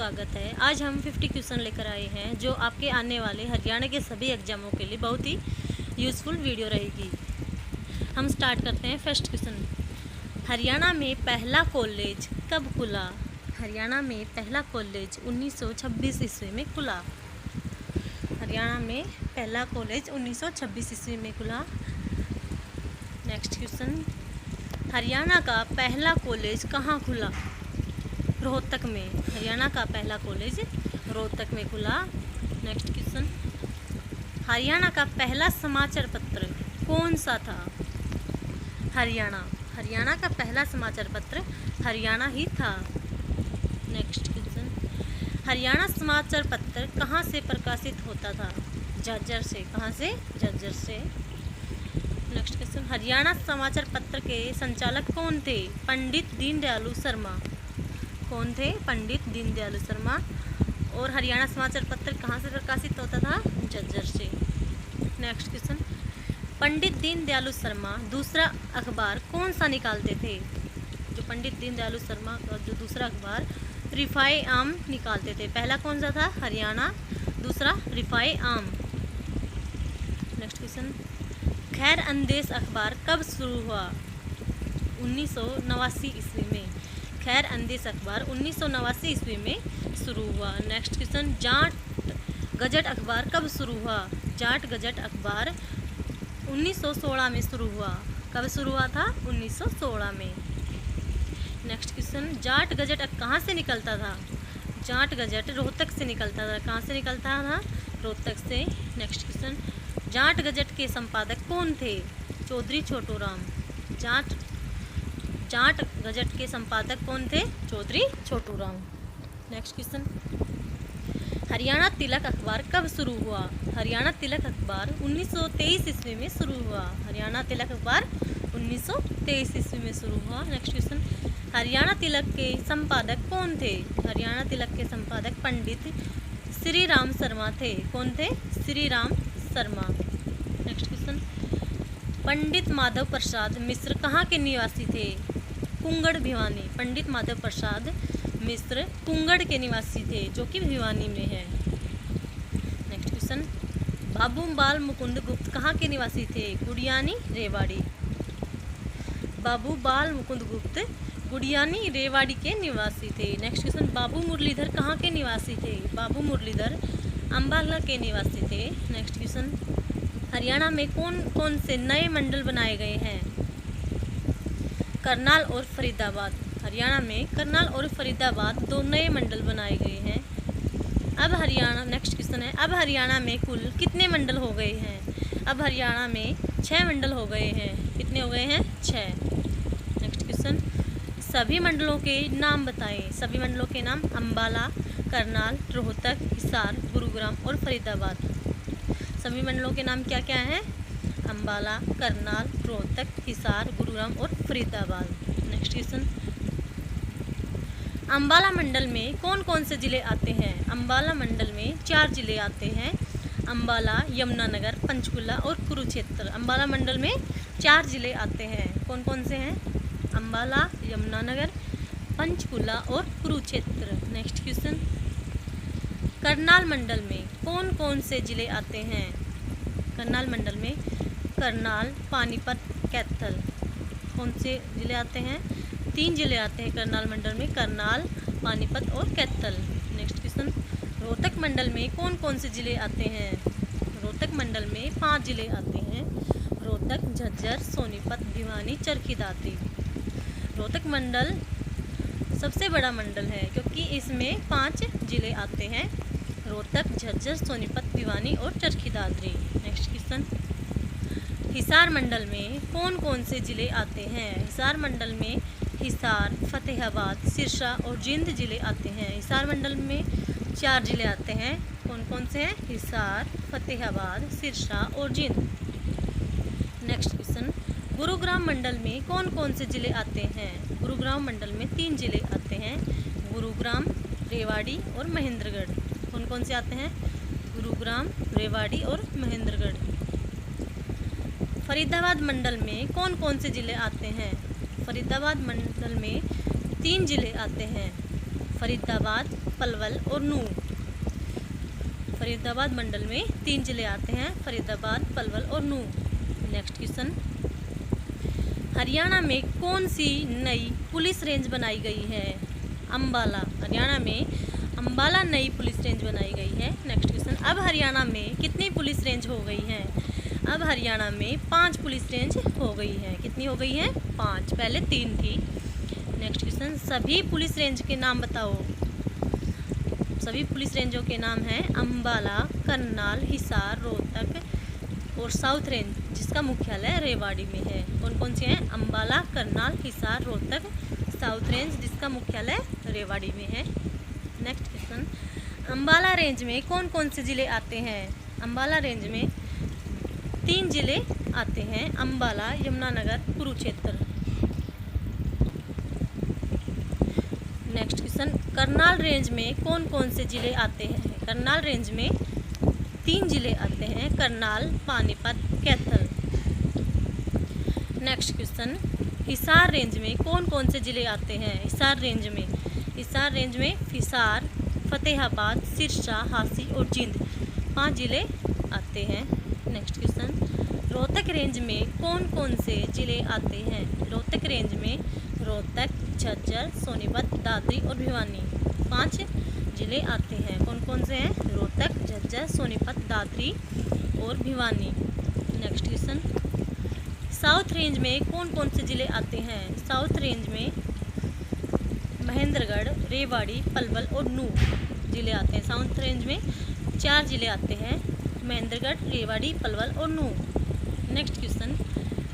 स्वागत है। आज हम 50 क्वेश्चन लेकर आए हैं जो आपके आने वाले हरियाणा के सभी एग्जामों के लिए बहुत ही यूज़फुल वीडियो रहेगी। हम स्टार्ट करते हैं फर्स्ट क्वेश्चन। हरियाणा में पहला कॉलेज कब खुला? हरियाणा में पहला कॉलेज 1926 ईस्वी में खुला। हरियाणा में पहला कॉलेज 1926 ईस्वी में खुला। नेक्स्ट क्वेश्चन, हरियाणा का पहला कॉलेज कहाँ खुला? रोहतक में। हरियाणा का पहला कॉलेज रोहतक में खुला। नेक्स्ट क्वेश्चन, हरियाणा का पहला समाचार पत्र कौन सा था? हरियाणा का पहला समाचार पत्र हरियाणा ही था। नेक्स्ट क्वेश्चन, हरियाणा समाचार पत्र कहाँ से प्रकाशित होता था? झज्जर से। कहाँ से? झज्जर से। नेक्स्ट क्वेश्चन, हरियाणा समाचार पत्र के संचालक कौन थे? पंडित दीनदयालु शर्मा। कौन थे? पंडित दीनदयालु शर्मा। और हरियाणा समाचार पत्र कहाँ से प्रकाशित होता था? झज्जर से। नेक्स्ट क्वेश्चन, पंडित दीनदयालु शर्मा दूसरा अखबार कौन सा निकालते थे? जो पंडित दीनदयालु शर्मा का जो दूसरा अखबार रिफाए आम निकालते थे। पहला कौन सा था? हरियाणा, दूसरा रिफाए आम। नेक्स्ट क्वेश्चन, खैर अंदेश अखबार कब शुरू हुआ? 1989 ईस्वी में। खैर अंदेश अखबार 1989 ईस्वी में शुरू हुआ। नेक्स्ट क्वेश्चन, जाट गजट अखबार कब शुरू हुआ? जाट गजट अखबार 1916 में शुरू हुआ। कब शुरू हुआ था? 1916 में। नेक्स्ट क्वेश्चन, जाट गजट कहाँ से निकलता था? जाट गजट रोहतक से निकलता था। कहाँ से निकलता था? रोहतक से। नेक्स्ट क्वेश्चन, जाट गजट के संपादक कौन थे? चौधरी छोटूराम। जाट गजट के संपादक कौन थे? चौधरी छोटूराम। नेक्स्ट क्वेश्चन, हरियाणा तिलक अखबार कब शुरू हुआ? हरियाणा तिलक अखबार 1923 ईस्वी में शुरू हुआ। हरियाणा तिलक अखबार 1923 ईस्वी में शुरू हुआ। नेक्स्ट क्वेश्चन, हरियाणा तिलक के संपादक कौन थे? हरियाणा तिलक के संपादक पंडित श्री राम शर्मा थे। कौन थे? श्री राम शर्मा। नेक्स्ट क्वेश्चन, पंडित माधव प्रसाद मिश्र कहाँ के निवासी थे? कुंगड़ भिवानी। पंडित माधव प्रसाद मिश्र कुंगड़ के निवासी थे जो कि भिवानी में है। नेक्स्ट क्वेश्चन, बाबू बाल मुकुंद गुप्त कहाँ के निवासी थे? गुड़ियानी, रेवाड़ी। बाबू बाल मुकुंद गुप्त गुड़ियानी, रेवाड़ी के निवासी थे। नेक्स्ट क्वेश्चन, बाबू मुरलीधर कहाँ के निवासी थे? बाबू मुरलीधर अम्बाला के निवासी थे। नेक्स्ट क्वेश्चन, हरियाणा में कौन कौन से नए मंडल बनाए गए हैं? करनाल और फरीदाबाद। हरियाणा में करनाल और फरीदाबाद दो नए मंडल बनाए गए हैं। अब हरियाणा, नेक्स्ट क्वेश्चन है, अब हरियाणा में कुल कितने मंडल हो गए हैं? अब हरियाणा में 6 मंडल हो गए हैं। कितने हो गए हैं? 6। नेक्स्ट क्वेश्चन, सभी मंडलों के नाम बताएं। सभी मंडलों के नाम अम्बाला, करनाल, रोहतक, हिसार, गुरुग्राम और फरीदाबाद। सभी मंडलों के नाम क्या क्या हैं? अम्बाला, करनाल, रोहतक, हिसार, गुरुग्राम और फरीदाबाद। नेक्स्ट क्वेश्चन, अम्बाला मंडल में कौन कौन से ज़िले आते हैं? अम्बाला मंडल में 4 ज़िले आते हैं। अम्बाला, यमुनानगर, पंचकुला और कुरुक्षेत्र। अम्बाला मंडल में 4 ज़िले आते हैं। कौन कौन से हैं? अम्बाला, यमुनानगर, पंचकुला और कुरुक्षेत्र। नेक्स्ट क्वेश्चन, करनाल मंडल में कौन कौन से ज़िले आते हैं? करनाल मंडल में करनाल, पानीपत, कैथल। कौन से ज़िले आते हैं? 3 ज़िले आते हैं करनाल मंडल में, करनाल, पानीपत और कैथल। नेक्स्ट क्वेश्चन, रोहतक मंडल में कौन कौन से ज़िले आते हैं? रोहतक मंडल में 5 ज़िले आते हैं। रोहतक, झज्जर, सोनीपत, भिवानी, चरखी दादरी। रोहतक मंडल सबसे बड़ा मंडल है क्योंकि इसमें 5 ज़िले आते हैं। रोहतक, झज्जर, सोनीपत, भिवानी और चरखी दादरी। नेक्स्ट क्वेश्चन, हिसार मंडल में कौन कौन से ज़िले आते हैं? हिसार मंडल में हिसार, फतेहाबाद, सिरसा और जींद ज़िले आते हैं। हिसार मंडल में 4 ज़िले आते हैं। कौन कौन से हैं? हिसार, फतेहाबाद, सिरसा और जींद। नेक्स्ट क्वेश्चन, गुरुग्राम मंडल में कौन कौन से ज़िले आते हैं? गुरुग्राम मंडल में 3 ज़िले आते हैं। गुरुग्राम, रेवाड़ी और महेंद्रगढ़। कौन कौन से आते हैं? गुरुग्राम, रेवाड़ी और महेंद्रगढ़। फरीदाबाद मंडल में कौन कौन से ज़िले आते हैं? फरीदाबाद मंडल में 3 ज़िले आते हैं। फरीदाबाद, पलवल और नूंह। फरीदाबाद मंडल में 3 जिले आते हैं, फरीदाबाद, पलवल और नूंह। नेक्स्ट क्वेश्चन, हरियाणा में कौन सी नई पुलिस रेंज बनाई गई है? अंबाला। हरियाणा में अंबाला नई पुलिस रेंज बनाई गई है। नेक्स्ट क्वेश्चन, अब हरियाणा में कितनी पुलिस रेंज हो गई है? अब हरियाणा में 5 पुलिस रेंज हो गई है। कितनी हो गई है? 5, पहले 3 थी। नेक्स्ट क्वेश्चन, सभी पुलिस रेंज के नाम बताओ। सभी पुलिस रेंजों के नाम हैं अंबाला, करनाल, हिसार, रोहतक और साउथ रेंज जिसका मुख्यालय रेवाड़ी में है। कौन कौन से हैं? अंबाला, करनाल, हिसार, रोहतक, साउथ रेंज जिसका मुख्यालय रेवाड़ी में है। नेक्स्ट क्वेश्चन, अंबाला रेंज में कौन कौन से ज़िले आते हैं? अंबाला रेंज में 3 ज़िले आते हैं, Ambala, Yamunanagar, Kurukshetra. Next question, Karnal range में कौन कौन से ज़िले आते हैं? करनाल रेंज में 3 ज़िले आते हैं, Karnal, Panipat, Kaithal. Next question, Hisar range में कौन कौन से ज़िले आते हैं? हिसार रेंज में हिसार, फतेहाबाद, सिरसा, हांसी और जींद 5 ज़िले आते हैं। नेक्स्ट क्वेश्चन, रोहतक रेंज में कौन कौन से ज़िले आते हैं? रोहतक रेंज में रोहतक, झज्जर, सोनीपत, दादरी और भिवानी 5 ज़िले आते हैं। कौन कौन से हैं? रोहतक, झज्जर, सोनीपत, दादरी और Bhiwani. Next question, south range में कौन कौन से ज़िले आते हैं? साउथ रेंज में महेंद्रगढ़, रेवाड़ी, पलवल और नूंह ज़िले आते हैं। साउथ रेंज में 4 ज़िले आते हैं, महेंद्रगढ़, रेवाड़ी, पलवल और नूंह। नेक्स्ट क्वेश्चन,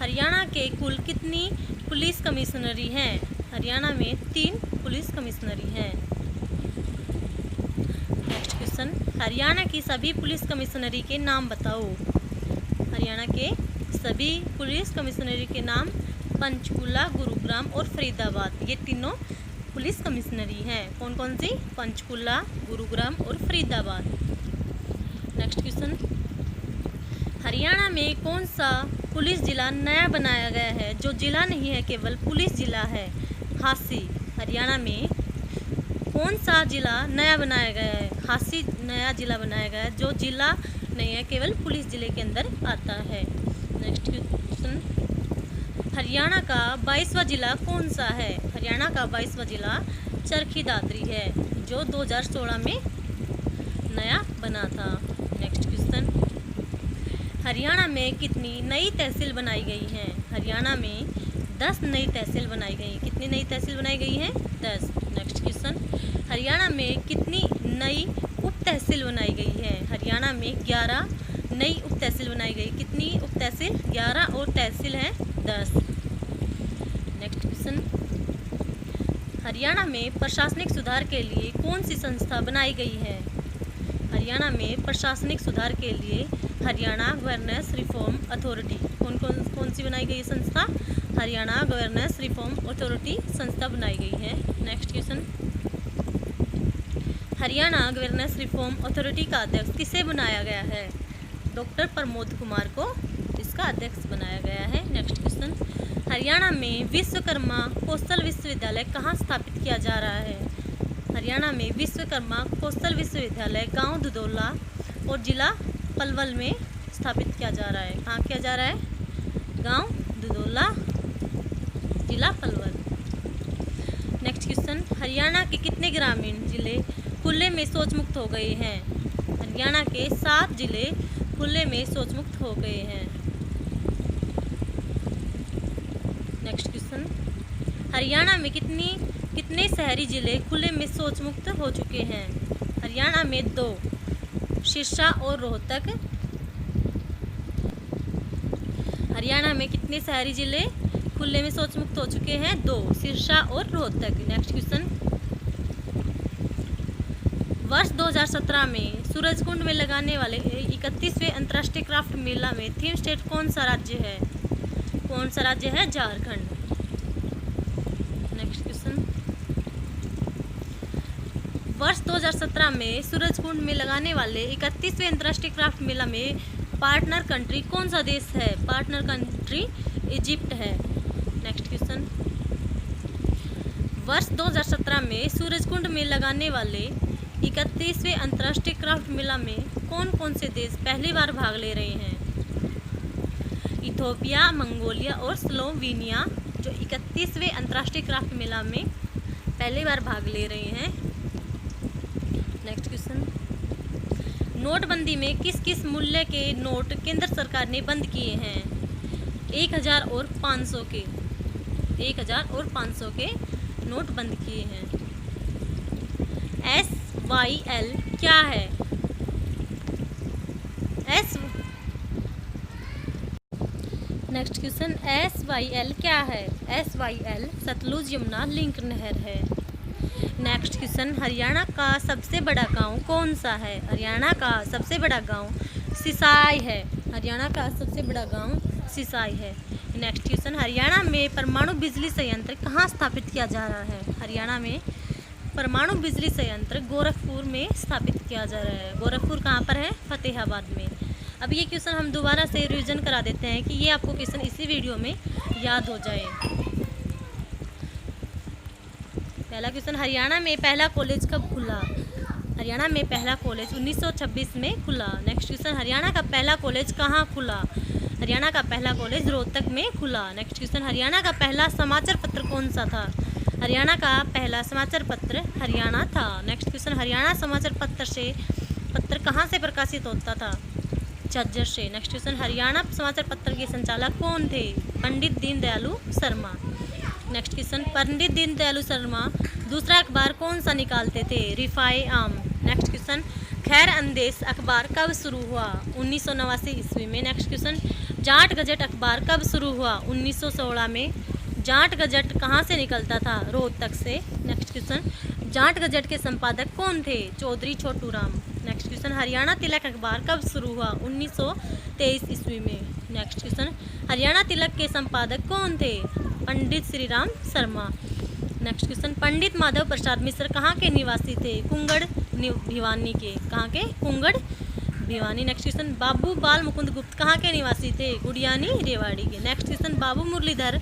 हरियाणा के कुल कितनी पुलिस कमिश्नरी हैं? हरियाणा में 3 पुलिस कमिश्नरी हैं। नेक्स्ट क्वेश्चन, हरियाणा की सभी पुलिस कमिश्नरी के नाम बताओ। हरियाणा के सभी पुलिस कमिश्नरी के नाम पंचकुला, गुरुग्राम और फरीदाबाद, ये तीनों पुलिस कमिश्नरी हैं। कौन कौन सी? पंचकुला, गुरुग्राम और फरीदाबाद। नेक्स्ट क्वेश्चन, हरियाणा में कौन सा पुलिस जिला नया बनाया गया है जो जिला नहीं है केवल पुलिस जिला है? हांसी। हरियाणा में कौन सा जिला नया बनाया गया है? हांसी नया जिला बनाया गया है जो जिला नहीं है केवल पुलिस जिले के अंदर आता है। नेक्स्ट क्वेश्चन, हरियाणा का 22वां जिला कौन सा है? हरियाणा का 22वां जिला चरखी दादरी है जो 2016 में नया बना था। नेक्स्ट क्वेश्चन, हरियाणा में कितनी नई तहसील बनाई गई हैं? हरियाणा में 10 नई तहसील बनाई गई। कितनी नई तहसील बनाई गई हैं? 10। नेक्स्ट क्वेश्चन, हरियाणा में कितनी नई उप तहसील बनाई गई है? हरियाणा में 11 नई उप तहसील बनाई गई। कितनी उप तहसील? 11 और तहसील हैं 10। नेक्स्ट क्वेश्चन, हरियाणा में प्रशासनिक सुधार के लिए कौन सी संस्था बनाई गई है? हरियाणा में प्रशासनिक सुधार के लिए हरियाणा गवर्नेंस रिफॉर्म अथॉरिटी कौन सी बनाई गई संस्था? हरियाणा गवर्नेंस रिफॉर्म अथॉरिटी संस्था बनाई गई है। Next question, Haryana governance reform authority का अध्यक्ष किसे बनाया गया है? डॉक्टर प्रमोद कुमार को इसका अध्यक्ष बनाया गया है। नेक्स्ट क्वेश्चन, हरियाणा में विश्वकर्मा कौशल विश्वविद्यालय कहाँ स्थापित किया जा रहा है? हरियाणा में विश्वकर्मा कौशल विश्वविद्यालय गांव दुधौला और जिला पलवल में स्थापित किया जा रहा है। कहाँ किया जा रहा है? गांव दुधौला, जिला पलवल। नेक्स्ट क्वेश्चन, हरियाणा के कितने ग्रामीण जिले खुले में शौच मुक्त हो गए हैं? हरियाणा के 7 जिले खुले में शौच मुक्त हो गए हैं। नेक्स्ट क्वेश्चन, हरियाणा में कितने शहरी जिले खुले में शौच मुक्त हो चुके हैं? हरियाणा में 2, सिरसा और रोहतक। हरियाणा में कितने शहरी जिले खुले में शौच मुक्त हो चुके हैं? 2, सिरसा और रोहतक। नेक्स्ट क्वेश्चन, वर्ष 2017 में सूरजकुंड में लगाने वाले 31वें अंतर्राष्ट्रीय क्राफ्ट मेला में थीम स्टेट कौन सा राज्य है? कौन सा राज्य है? झारखंड। नेक्स्ट क्वेश्चन, वर्ष 2017 में सूरजकुंड में लगाने वाले 31वें अंतर्राष्ट्रीय क्राफ्ट मेला में पार्टनर कंट्री कौन सा देश है? पार्टनर कंट्री इजिप्ट है। नेक्स्ट क्वेश्चन, वर्ष 2017 में सूरजकुंड में लगाने वाले 31वें अंतर्राष्ट्रीय क्राफ्ट मेला में कौन कौन से देश पहली बार भाग ले रहे हैं? इथोपिया, मंगोलिया और स्लोवेनिया जो 31वें अंतर्राष्ट्रीय क्राफ्ट मेला में पहली बार भाग ले रहे हैं। नेक्स्ट क्वेश्चन, नोटबंदी में किस किस मूल्य के नोट केंद्र सरकार ने बंद किए हैं? 1000 और 500 के 1000 और 500 के नोट बंद किए हैं। SYL क्या है? नेक्स्ट क्वेश्चन, SYL क्या है? SYL सतलुज यमुना लिंक नहर है। नेक्स्ट क्वेश्चन, हरियाणा का सबसे बड़ा गांव कौन सा है? हरियाणा का सबसे बड़ा गांव सिसाई है। हरियाणा का सबसे बड़ा गांव सिसाई है। नेक्स्ट क्वेश्चन, हरियाणा में परमाणु बिजली संयंत्र कहाँ स्थापित किया जा रहा है? हरियाणा में परमाणु बिजली संयंत्र गोरखपुर में स्थापित किया जा रहा है। गोरखपुर कहाँ पर है? फतेहाबाद में। अब ये क्वेश्चन हम दोबारा से रिवीजन करा देते हैं कि ये आपको क्वेश्चन इसी वीडियो में याद हो जाए। पहला क्वेश्चन, हरियाणा में पहला कॉलेज कब खुला? हरियाणा में पहला कॉलेज 1926 में खुला। नेक्स्ट क्वेश्चन, हरियाणा का पहला कॉलेज कहाँ खुला? हरियाणा का पहला कॉलेज रोहतक में खुला। नेक्स्ट क्वेश्चन, हरियाणा का पहला समाचार पत्र कौन सा था? हरियाणा का पहला समाचार पत्र हरियाणा था। नेक्स्ट क्वेश्चन, हरियाणा समाचार पत्र कहाँ से प्रकाशित होता था? झज्जर से। नेक्स्ट क्वेश्चन, हरियाणा समाचार पत्र के संचालक कौन थे? पंडित दीनदयालु शर्मा। नेक्स्ट क्वेश्चन, पंडित दीनदयालु शर्मा दूसरा अखबार कौन सा निकालते थे? रिफाए आम। नेक्स्ट क्वेश्चन, खैर अंदेश अखबार कब शुरू हुआ? 1989 ईस्वी में। नेक्स्ट क्वेश्चन, जाट गजट अखबार कब शुरू हुआ? 1916 में। जाट गजट कहाँ से निकलता था? रोहतक से। नेक्स्ट क्वेश्चन, जाट गजट के संपादक कौन थे? चौधरी छोटू राम। नेक्स्ट क्वेश्चन, हरियाणा तिलक अखबार कब शुरू हुआ? 1923 ईस्वी में। नेक्स्ट क्वेश्चन, हरियाणा तिलक के संपादक कौन थे? पंडित श्री राम शर्मा। नेक्स्ट क्वेश्चन, पंडित माधव प्रसाद मिश्र कहाँ के निवासी थे? कुंगड़ भिवानी के। कहाँ के? कुंगड़ भिवानी। नेक्स्ट क्वेश्चन, बाबू बाल मुकुंद गुप्त कहाँ के निवासी थे? गुड़ियानी रेवाड़ी के। नेक्स्ट क्वेश्चन, बाबू मुरलीधर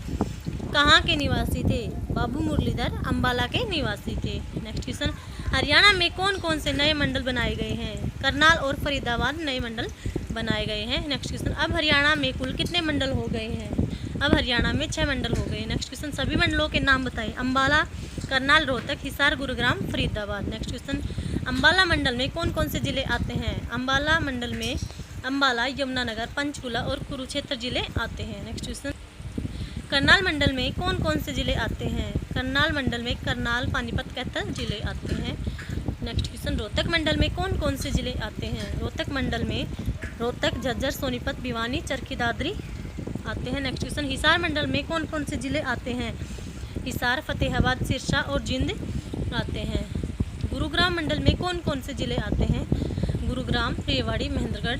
कहाँ के निवासी थे? बाबू मुरलीधर अम्बाला के निवासी थे। नेक्स्ट क्वेश्चन, हरियाणा में कौन कौन से नए मंडल बनाए गए हैं? करनाल और फरीदाबाद नए मंडल बनाए गए हैं। नेक्स्ट क्वेश्चन, अब हरियाणा में कुल कितने मंडल हो गए हैं? अब हरियाणा में 6 मंडल हो गए। नेक्स्ट क्वेश्चन, सभी मंडलों के नाम बताएं। अम्बाला, करनाल, रोहतक, हिसार, गुरुग्राम, फरीदाबाद। नेक्स्ट क्वेश्चन, अम्बाला मंडल में कौन कौन से जिले आते हैं? अम्बाला मंडल में अम्बाला, यमुनानगर, पंचकुला और कुरुक्षेत्र जिले आते हैं। नेक्स्ट क्वेश्चन, करनाल मंडल में कौन कौन से जिले आते हैं? करनाल मंडल में करनाल, पानीपत, कैथल जिले आते हैं। नेक्स्ट क्वेश्चन, रोहतक मंडल में कौन कौन से जिले आते हैं? रोहतक मंडल में रोहतक, झज्जर, सोनीपत, भिवानी, चरखी दादरी आते हैं। नेक्स्ट क्वेश्चन, हिसार मंडल में कौन कौन से जिले आते हैं? हिसार, फतेहाबाद, सिरसा और जिंद आते हैं। गुरुग्राम मंडल में कौन कौन से जिले आते हैं? गुरुग्राम, रेवाड़ी, महेंद्रगढ़।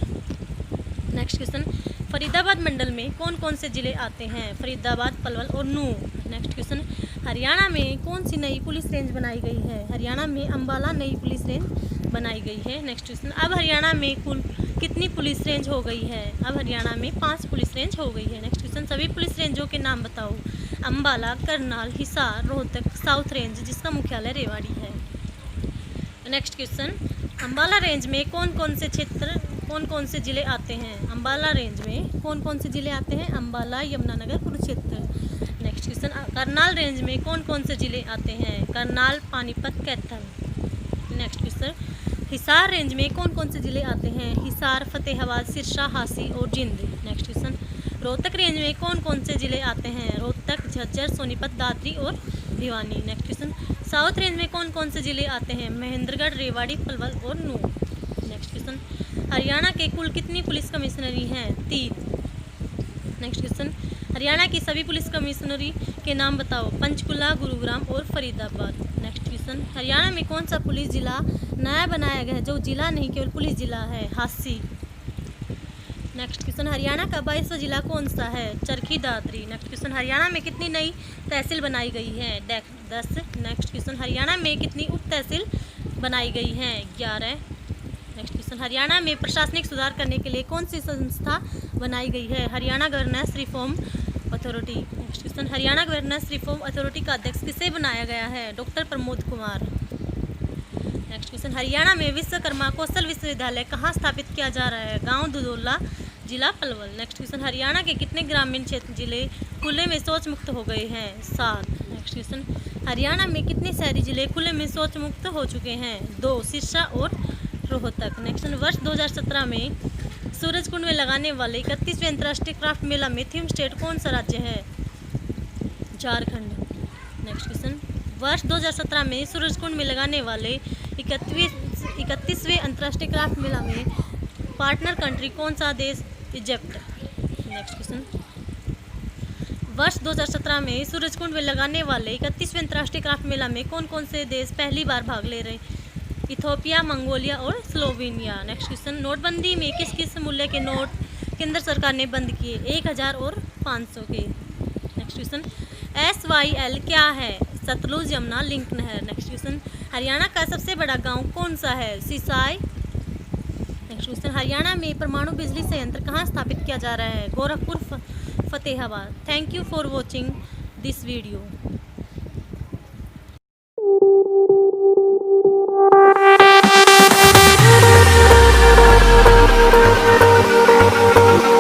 नेक्स्ट क्वेश्चन, फरीदाबाद मंडल में कौन कौन से जिले आते हैं? फरीदाबाद, पलवल और नूंह। नेक्स्ट क्वेश्चन, हरियाणा में कौन सी नई पुलिस रेंज बनाई गई है? हरियाणा में अम्बाला नई पुलिस रेंज बनाई गई है। नेक्स्ट क्वेश्चन, अब हरियाणा में कुल कितनी पुलिस रेंज हो गई है? अब हरियाणा में 5 पुलिस रेंज हो गई है। नेक्स्ट क्वेश्चन, सभी पुलिस रेंजों के नाम बताओ। अम्बाला, करनाल, हिसार, रोहतक, साउथ रेंज जिसका मुख्यालय रेवाड़ी है। नेक्स्ट क्वेश्चन, अम्बाला रेंज में कौन कौन से जिले आते हैं? अम्बाला रेंज में कौन कौन से जिले आते हैं? Ambala, Yamunanagar, Kurukshetra. Next question, Karnal range में कौन कौन से जिले आते हैं? Karnal, Panipat, Kaithal. Next question, Hisar range में कौन कौन से जिले आते हैं? हिसार, फतेहाबाद, सिरसा, हांसी और जिंद। नेक्स्ट क्वेश्चन, रोहतक रेंज में कौन कौन से जिले आते हैं? रोहतक, झज्जर, सोनीपत, दादरी और Bhiwani. Next question, south range में कौन कौन से जिले आते हैं? महेंद्रगढ़, रेवाड़ी, पलवल और नूंह। नेक्स्ट क्वेश्चन, हरियाणा के कुल कितनी पुलिस कमिश्नरी हैं? 3। नेक्स्ट क्वेश्चन, हरियाणा की सभी पुलिस कमिश्नरी के नाम बताओ। पंचकुला, गुरुग्राम और फरीदाबाद। नेक्स्ट क्वेश्चन, हरियाणा में कौन सा पुलिस जिला नया बनाया गया है जो जिला नहीं केवल पुलिस जिला है? हांसी। नेक्स्ट क्वेश्चन, हरियाणा का 22वां जिला कौन सा है? चरखी दादरी। नेक्स्ट क्वेश्चन, हरियाणा में कितनी नई तहसील बनाई गई है? 10। नेक्स्ट क्वेश्चन, हरियाणा में कितनी उप तहसील बनाई गई हैं? 11। नेक्स्ट क्वेश्चन, हरियाणा में प्रशासनिक सुधार करने के लिए कौन सी संस्था बनाई गई है? Haryana governance reform authority. Next question, Haryana governance reform authority का अध्यक्ष किसे बनाया गया है? Doctor Pramod Kumar. Next question, Haryana में विश्वकर्मा कौशल विश्वविद्यालय कहाँ स्थापित किया जा रहा है? गांव दुधौला, जिला पलवल। नेक्स्ट क्वेश्चन, हरियाणा के कितने ग्रामीण क्षेत्र जिले खुले में शौच मुक्त हो गए हैं? 7। नेक्स्ट क्वेश्चन, हरियाणा में कितने शहरी जिले खुले में शौच मुक्त हो चुके हैं? 2, सिरसा और रोहतक। नेक्स्ट क्वेश्चन, वर्ष 2017 में सूरजकुंड में लगाने वाले 31वें अंतर्राष्ट्रीय क्राफ्ट मेला में थीम स्टेट कौन सा राज्य है? झारखंड। नेक्स्ट क्वेश्चन, वर्ष 2017 में सूरजकुंड में लगाने वाले 31वें अंतर्राष्ट्रीय क्राफ्ट मेला में पार्टनर कंट्री कौन सा देश? इजिप्ट। नेक्स्ट क्वेश्चन, वर्ष 2017 में सूरजकुंड में लगाने वाले 31वें अंतर्राष्ट्रीय क्राफ्ट मेला में कौन कौन से देश पहली बार भाग ले रहे? इथोपिया, मंगोलिया और स्लोवेनिया। नेक्स्ट क्वेश्चन, नोटबंदी में किस किस मूल्य के नोट केंद्र सरकार ने बंद किए? 1000 और 500 के। नेक्स्ट क्वेश्चन, SYL क्या है? सतलुज यमुना लिंक नहर। नेक्स्ट क्वेश्चन, हरियाणा का सबसे बड़ा गांव कौन सा है? सिसाई। नेक्स्ट क्वेश्चन, हरियाणा में परमाणु बिजली संयंत्र कहाँ स्थापित किया जा रहा है? Gorakhpur, Fatehabad. Thank you for watching this video.